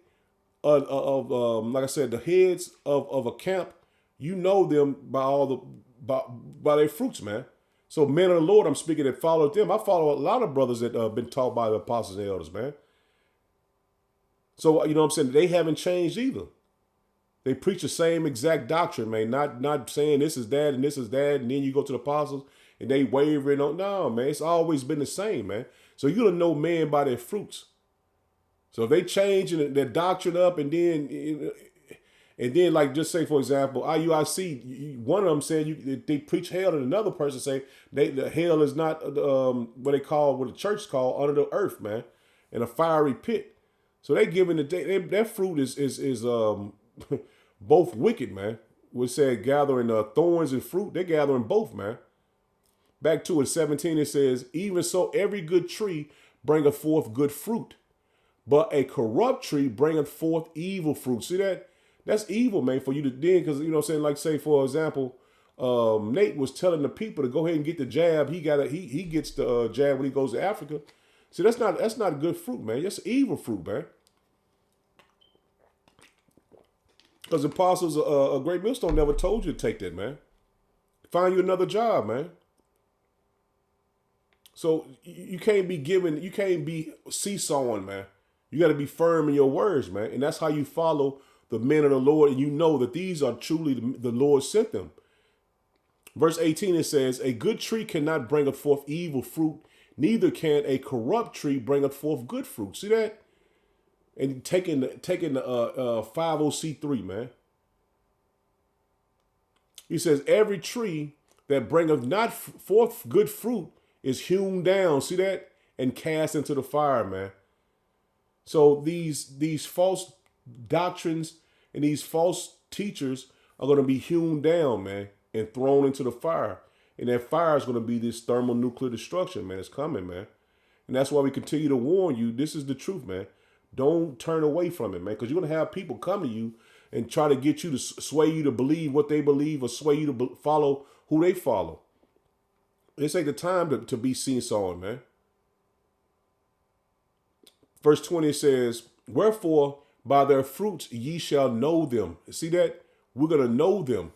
like I said, the heads of a camp, you know them by their fruits, man. So men of the Lord, I'm speaking that follow them. I follow a lot of brothers that have been taught by the apostles and elders, man. So, you know what I'm saying? They haven't changed either. They preach the same exact doctrine, man. Not saying this is that and this is that, and then you go to the apostles and they wavering on. No, man, it's always been the same, man. So you're gonna know men by their fruits. So if they change their doctrine up and then And then, like, just say, for example, IUIC, one of them said they preach hell, and another person say the hell is not what the church call under the earth, man, in a fiery pit. So they giving that fruit is both wicked, man. We said gathering thorns and fruit. They're gathering both, man. Back to it, 17, it says, even so, every good tree bringeth forth good fruit, but a corrupt tree bringeth forth evil fruit. See that? That's evil, man, for you to then, because, you know what I'm saying, like, say, for example, Nate was telling the people to go ahead and get the jab. He gets the jab when he goes to Africa. See, that's not good fruit, man. That's evil fruit, man. Because the apostles, a great millstone never told you to take that, man. Find you another job, man. So you can't be seesawing, man. You got to be firm in your words, man. And that's how you follow the men of the Lord, and you know that these are truly the Lord sent them. Verse 18, it says, a good tree cannot bring forth evil fruit, neither can a corrupt tree bring forth good fruit. See that? And taking the 50C3, man. He says, every tree that bringeth not forth good fruit is hewn down. See that? And cast into the fire, man. So these false doctrines and these false teachers are going to be hewn down, man, and thrown into the fire. And that fire is going to be this thermonuclear destruction, man. It's coming, man. And that's why we continue to warn you. This is the truth, man. Don't turn away from it, man, because you're going to have people come to you and try to get you to sway you to believe what they believe or sway you to follow who they follow. This ain't the time to be seesawing, man. Verse 20 says, wherefore by their fruits ye shall know them. See that? We're going to know them.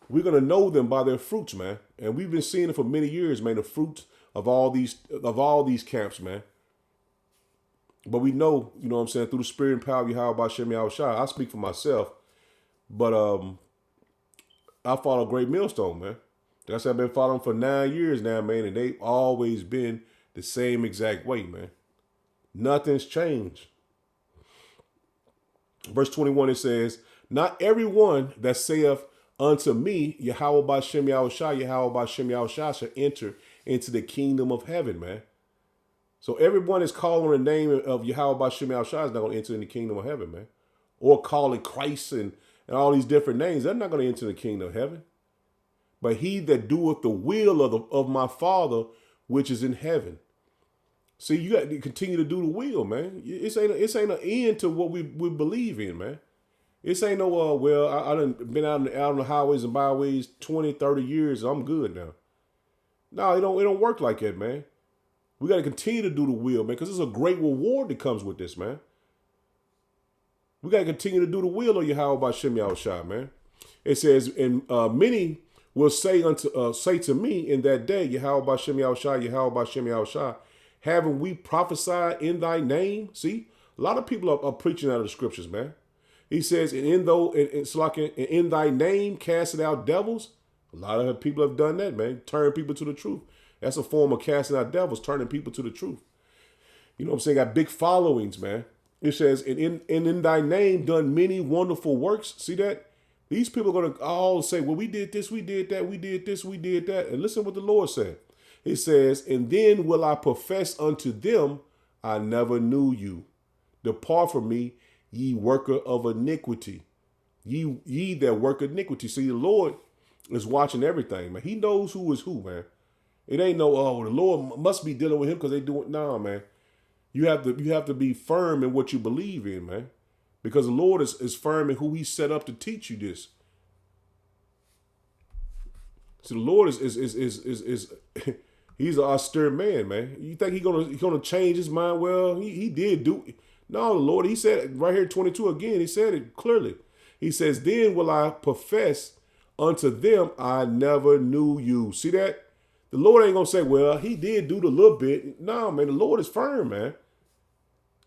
We're going to know them by their fruits, man. And we've been seeing it for many years, man, the fruits of all these camps, man. But we know, you know what I'm saying, through the spirit and power of Yahweh Bashem Yahushua. I speak for myself, but I follow Great Millstone, man. That's what I've been following for 9 years now, man, and they've always been the same exact way, man. Nothing's changed. Verse 21, it says, not everyone that saith unto me, Yahweh Bashem Yahushua, Yahweh Bashem Yahushua shall enter into the kingdom of heaven, man. So everyone is calling the name of Yahweh Bashem Yahushua is not going to enter in the kingdom of heaven, man. Or calling Christ and all these different names. They're not going to enter the kingdom of heaven. But he that doeth the will of my Father, which is in heaven. See, you got to continue to do the will, man. It ain't an end to what we believe in, man. It ain't no, I done been out on the highways and byways 20, 30 years. I'm good now. No, it don't work like that, man. We got to continue to do the will, man, because there's a great reward that comes with this, man. We got to continue to do the will of Yahweh Bashem Yahushua, man. It says, and many will say to me in that day, Yahweh Bashem Yahushua, Yahweh Bashem Yahushua, haven't we prophesied in thy name? See, a lot of people are preaching out of the scriptures, man. He says, and it's like in thy name casting out devils. A lot of people have done that, man. Turn people to the truth. That's a form of casting out devils, turning people to the truth. You know what I'm saying? Got big followings, man. It says, and in thy name done many wonderful works. See that? These people are going to all say, well, we did this, we did that, we did this, we did that. And listen what the Lord said. It says, and then will I profess unto them, I never knew you. Depart from me, ye worker of iniquity. Ye that work iniquity. See, the Lord is watching everything, man. He knows who is who, man. It ain't no, oh, the Lord must be dealing with him because they do it. Nah, man. You have to be firm in what you believe in, man. Because the Lord is firm in who he set up to teach you this. So the Lord is he's an austere man, man. You think he's gonna change his mind? Well, he did do. No, the Lord, he said right here, 22 again, he said it clearly. He says, then will I profess unto them, I never knew you. See that? The Lord ain't gonna say, well, he did do the little bit. No, man, the Lord is firm, man.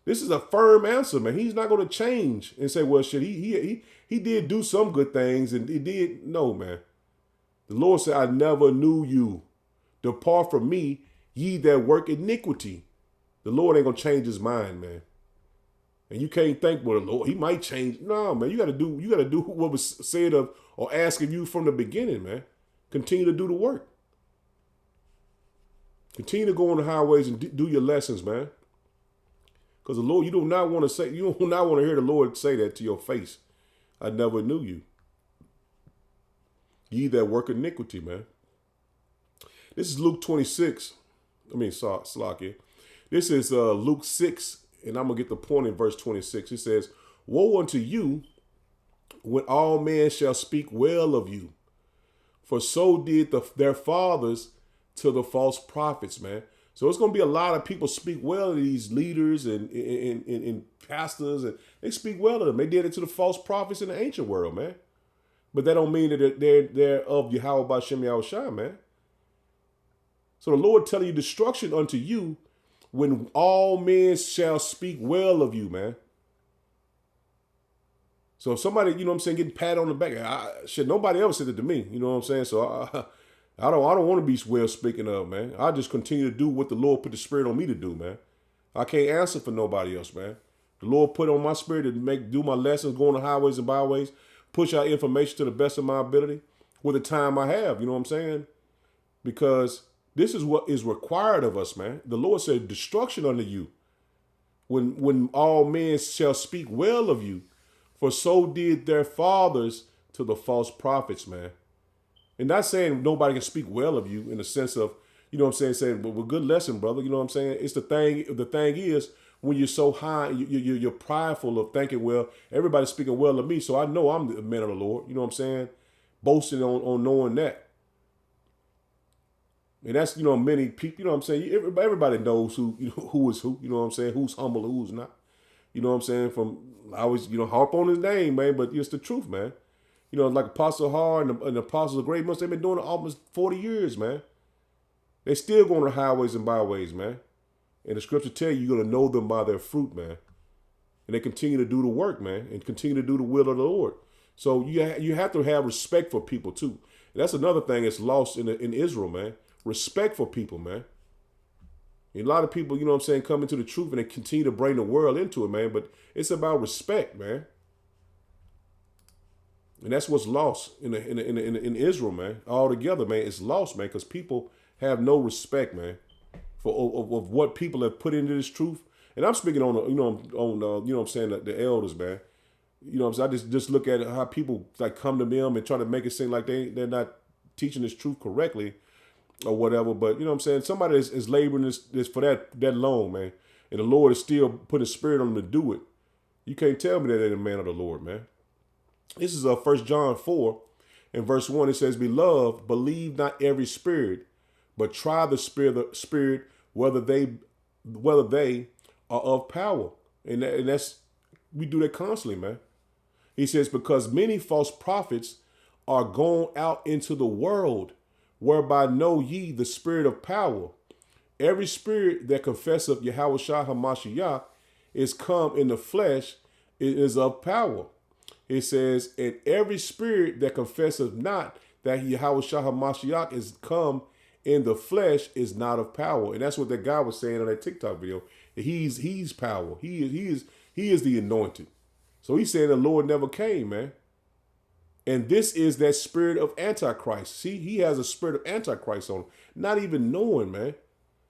This is a firm answer, man. He's not gonna change and say, well, shit, he did do some good things and he did. No, man. The Lord said, I never knew you. Depart from me, ye that work iniquity. The Lord ain't gonna change his mind, man. And you can't think, well, the Lord, he might change. No, man, you got to do what was said of or asked of you from the beginning, man. Continue to do the work. Continue to go on the highways and do your lessons, man. Because the Lord, you do not want to hear the Lord say that to your face. I never knew you. Ye that work iniquity, man. This is Luke 26. Slakia. This is Luke 6, and I'm going to get the point in verse 26. It says, woe unto you when all men shall speak well of you. For so did their fathers to the false prophets, man. So it's going to be a lot of people speak well of these leaders and pastors, and they speak well of them. They did it to the false prophets in the ancient world, man. But that don't mean that they're of Yahweh B'Shem Yahushua, man. So the Lord telling you destruction unto you when all men shall speak well of you, man. So if somebody, you know what I'm saying, getting patted on the back, nobody ever said it to me, you know what I'm saying? So I don't want to be well speaking of, man. I just continue to do what the Lord put the spirit on me to do, man. I can't answer for nobody else, man. The Lord put on my spirit to do my lessons, go on the highways and byways, push out information to the best of my ability with the time I have, you know what I'm saying? Because this is what is required of us, man. The Lord said, destruction unto you when all men shall speak well of you. For so did their fathers to the false prophets, man. And not saying nobody can speak well of you in the sense of, you know what I'm saying, but good lesson, brother. You know what I'm saying? It's the thing is, when you're so high, you're prideful of thinking, well, everybody's speaking well of me, so I know I'm the man of the Lord. You know what I'm saying? Boasting on knowing that. And that's, many people, you know what I'm saying? Everybody knows who is who, you know what I'm saying? Who's humble and who's not. You know what I'm saying? I always, harp on his name, man, but it's the truth, man. Like Apostle Har and the Apostles of Great Months, they've been doing it almost 40 years, man. They still going to highways and byways, man. And the scripture tell you, you're going to know them by their fruit, man. And they continue to do the work, man, and continue to do the will of the Lord. So you have to have respect for people, too. And that's another thing that's lost in Israel, man. Respect for people, man. And a lot of people, come into the truth and they continue to bring the world into it, man. But it's about respect, man. And that's what's lost in Israel, man. Altogether, man, it's lost, man, because people have no respect, man, of what people have put into this truth. And I'm speaking on the elders, man. I just look at how people like come to them and try to make it seem like they're not teaching this truth correctly or whatever. But somebody is laboring this for that long, man. And the Lord is still putting spirit on them to do it. You can't tell me that they're the man of the Lord, man. This is 1 John 4 and verse 1. It says, Beloved, believe not every spirit, but try the spirit whether they are of power. And that's, we do that constantly, man. He says, because many false prophets are gone out into the world, whereby know ye the spirit of power. Every spirit that confesseth Yahushua HaMashiach is come in the flesh, it is of power. It says, and every spirit that confesseth not that Yahushua HaMashiach is come in the flesh is not of power. And that's what that guy was saying on that TikTok video. He's power. He is the anointed. So he's saying the Lord never came, man. And this is that spirit of Antichrist. See, he has a spirit of Antichrist on him, not even knowing, man.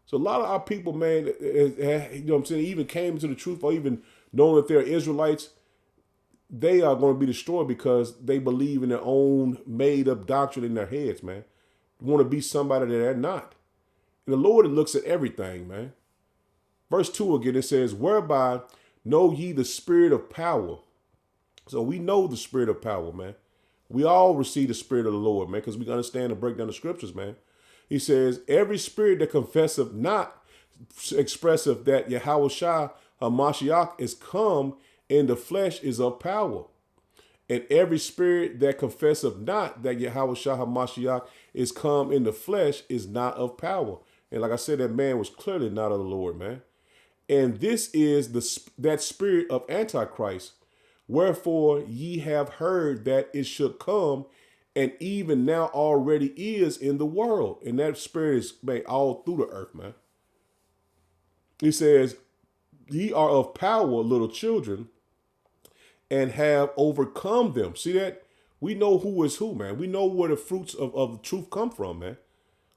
So a lot of our people, man, even came to the truth or even knowing that they're Israelites, they are going to be destroyed because they believe in their own made up doctrine in their heads, man. Want to be somebody that they're not. And the Lord looks at everything, man. Verse 2 again, it says, whereby know ye the spirit of power. So we know the spirit of power, man. We all receive the spirit of the Lord, man, because we understand and break down the scriptures, man. He says, every spirit that confesseth not, expresseth that Yahushua HaMashiach is come in the flesh is of power. And every spirit that confesseth not that Yahushua HaMashiach is come in the flesh is not of power. And like I said, that man was clearly not of the Lord, man. And this is that spirit of Antichrist. Wherefore ye have heard that it should come, and even now already is in the world. And that spirit is made all through the earth, man. He says, ye are of power, little children, and have overcome them. See that? We know who is who, man. We know where the fruits of the truth come from, man.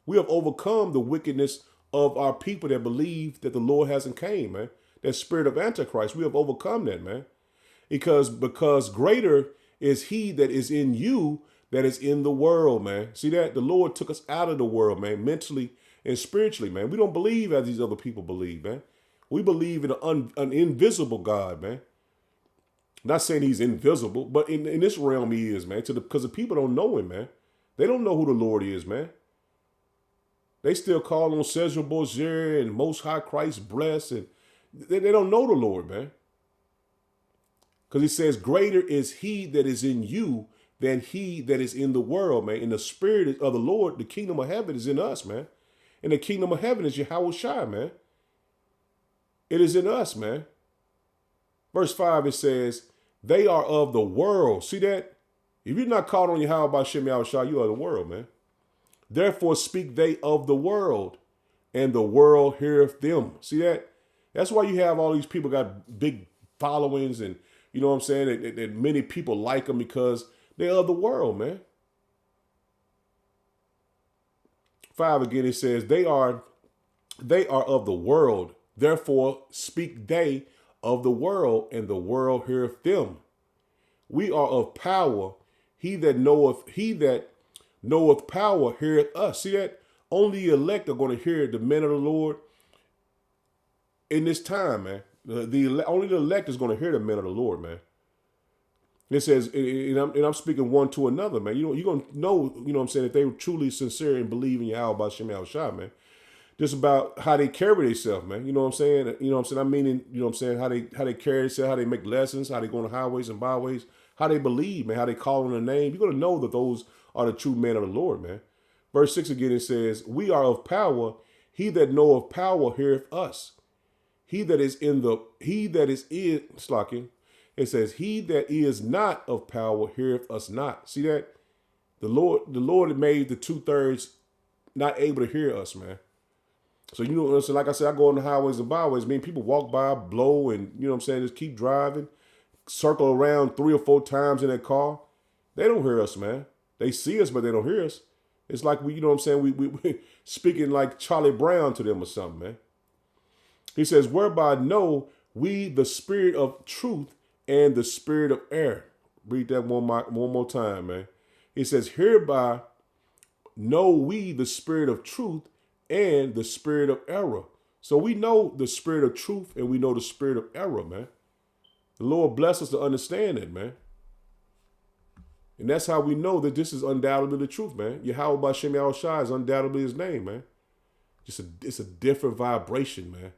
We have overcome the wickedness of our people that believe that the Lord hasn't came, man. That spirit of Antichrist, we have overcome that, man. Because greater is he that is in you that is in the world, man. See that? The Lord took us out of the world, man, mentally and spiritually, man. We don't believe as these other people believe, man. We believe in an invisible God, man. Not saying he's invisible, but in this realm he is, man. Because the people don't know him, man. They don't know who the Lord is, man. They still call on Cesar Borgia and Most High Christ bless, and they don't know the Lord, man. Because he says, greater is he that is in you than he that is in the world, man. In the spirit of the Lord, the kingdom of heaven is in us, man. And the kingdom of heaven is Yahweh Shai, man. It is in us, man. Verse 5, it says, they are of the world. See that? If you're not called on Yahweh by Shem Yahweh Shai, you are the world, man. Therefore speak they of the world, and the world heareth them. See that? That's why you have all these people got big followings, and you know what I'm saying? That many people like them because they're of the world, man. 5 again, it says, they are of the world. Therefore speak they of the world, and the world heareth them. We are of power. He that knoweth power heareth us. See that? Only the elect are going to hear the men of the Lord in this time, man. Only the elect is going to hear the men of the Lord, man. It says, and I'm speaking one to another, man. You're going to know, you know what I'm saying, if they were truly sincere and believe in Yahweh by Shem Yahweh Shai, man. Just about how they carry themselves, man. You know what I'm saying? You know what I'm saying? I mean, you know what I'm saying? How they carry themselves, how they make lessons, how they go on the highways and byways, how they believe, man, how they call on the name. You're going to know that those are the true men of the Lord, man. Verse 6 again, it says, we are of power. He that knoweth power heareth us. He that is slacking. It says, he that is not of power heareth us not. See that? The Lord made the 2/3 not able to hear us, man. So, you know, so like I said, I go on the highways and byways. I mean, people walk by, blow, and, you know what I'm saying, just keep driving, circle around 3 or 4 times in their car. They don't hear us, man. They see us, but they don't hear us. It's like we, you know what I'm saying, we speaking like Charlie Brown to them or something, man. He says, whereby know we the spirit of truth and the spirit of error. Read that one more time, man. He says, hereby know we the spirit of truth and the spirit of error. So we know the spirit of truth and we know the spirit of error, man. The Lord bless us to understand it, man. And that's how we know that this is undoubtedly the truth, man. Yahweh by Shem Yahweh Shai is undoubtedly his name, man. It's a different vibration, man.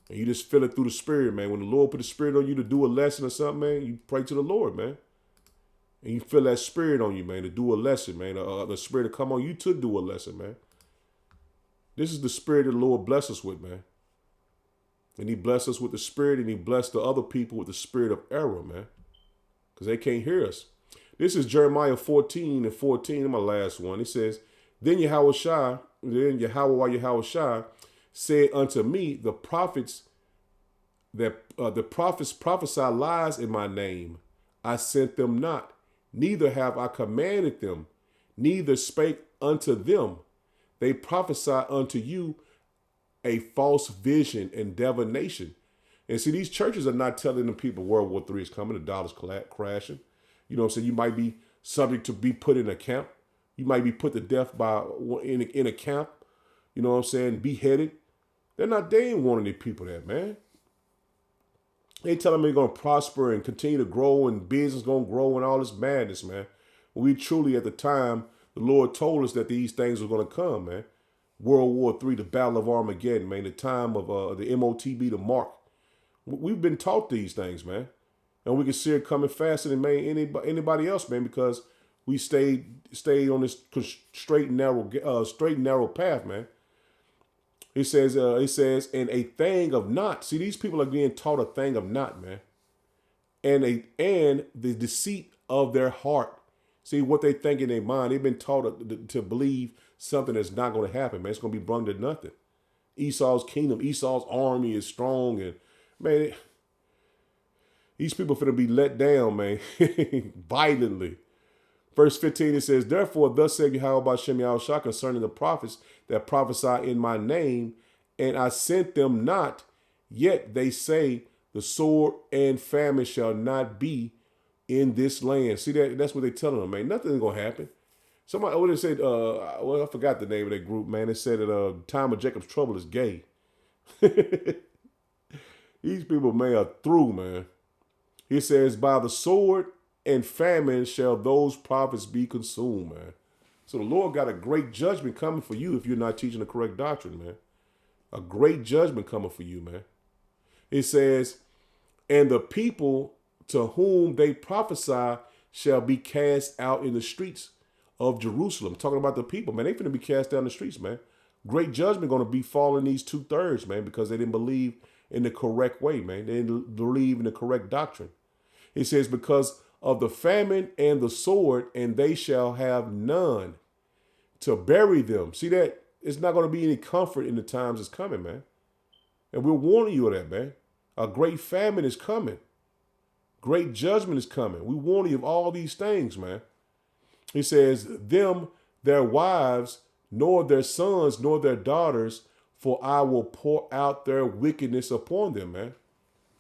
And you just feel it through the spirit, man. When the Lord put the spirit on you to do a lesson or something, man, you pray to the Lord, man. And you feel that spirit on you, man, to do a lesson, man. The spirit to come on you to do a lesson, man. This is the spirit that the Lord bless us with, man. And he blessed us with the spirit, and he blessed the other people with the spirit of error, man. Because they can't hear us. This is Jeremiah 14:14, my last one. It says, then Yahweh Shai said unto me, the prophets prophesy lies in my name. I sent them not, neither have I commanded them, neither spake unto them. They prophesy unto you a false vision and divination. And see, these churches are not telling the people World War III is coming, the dollar's crashing. You know what I'm saying? You might be subject to be put in a camp. You might be put to death in a camp. You know what I'm saying? Beheaded. They ain't wanting the people that, man. They tell them they're going to prosper and continue to grow and business going to grow and all this madness, man. We truly, at the time, the Lord told us that these things were going to come, man. World War III, the Battle of Armageddon, man. The time of the MOTB, the mark. We've been taught these things, man. And we can see it coming faster than anybody else, man, because we stayed on this straight and narrow path, man. It says, and a thing of not. See, these people are being taught a thing of not, man. And the deceit of their heart. See, what they think in their mind, they've been taught to believe something that's not going to happen, man. It's going to be brung to nothing. Esau's kingdom, Esau's army is strong, and man, these people finna be let down, man, violently. Verse 15, it says, therefore, thus said Yahweh Ba'Shem Yahushua concerning the prophets that prophesy in my name, and I sent them not, yet they say the sword and famine shall not be in this land. See that? That's what they telling them, man. Nothing's gonna happen. Somebody would have said, well, I forgot the name of that group, man. They said that time of Jacob's trouble is gay. These people, man, are through, man. He says, by the sword and famine shall those prophets be consumed, man. So the Lord got a great judgment coming for you if you're not teaching the correct doctrine, man. A great judgment coming for you, man. It says, and the people to whom they prophesy shall be cast out in the streets of Jerusalem. Talking about the people, man. They finna be cast down the streets, man. Great judgment going to be falling these 2/3, man, because they didn't believe in the correct way, man. They didn't believe in the correct doctrine. It says, because of the famine and the sword, and they shall have none to bury them. See that? It's not going to be any comfort in the times that's coming, man. And we're warning you of that, man. A great famine is coming. Great judgment is coming. We warn you of all these things, man. He says, them, their wives, nor their sons, nor their daughters, for I will pour out their wickedness upon them, man.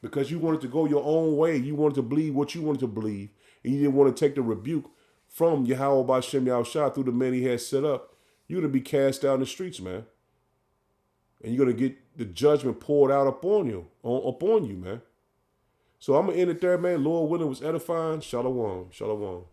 Because you wanted to go your own way. You wanted to believe what you wanted to believe. And you didn't want to take the rebuke from Yahweh Ba'Shem Yahushua through the men he had set up. You're going to be cast out in the streets, man. And you're going to get the judgment poured out upon you, man. So I'm going to end it there, man. Lord willing, was edifying. Shalom. Shalom.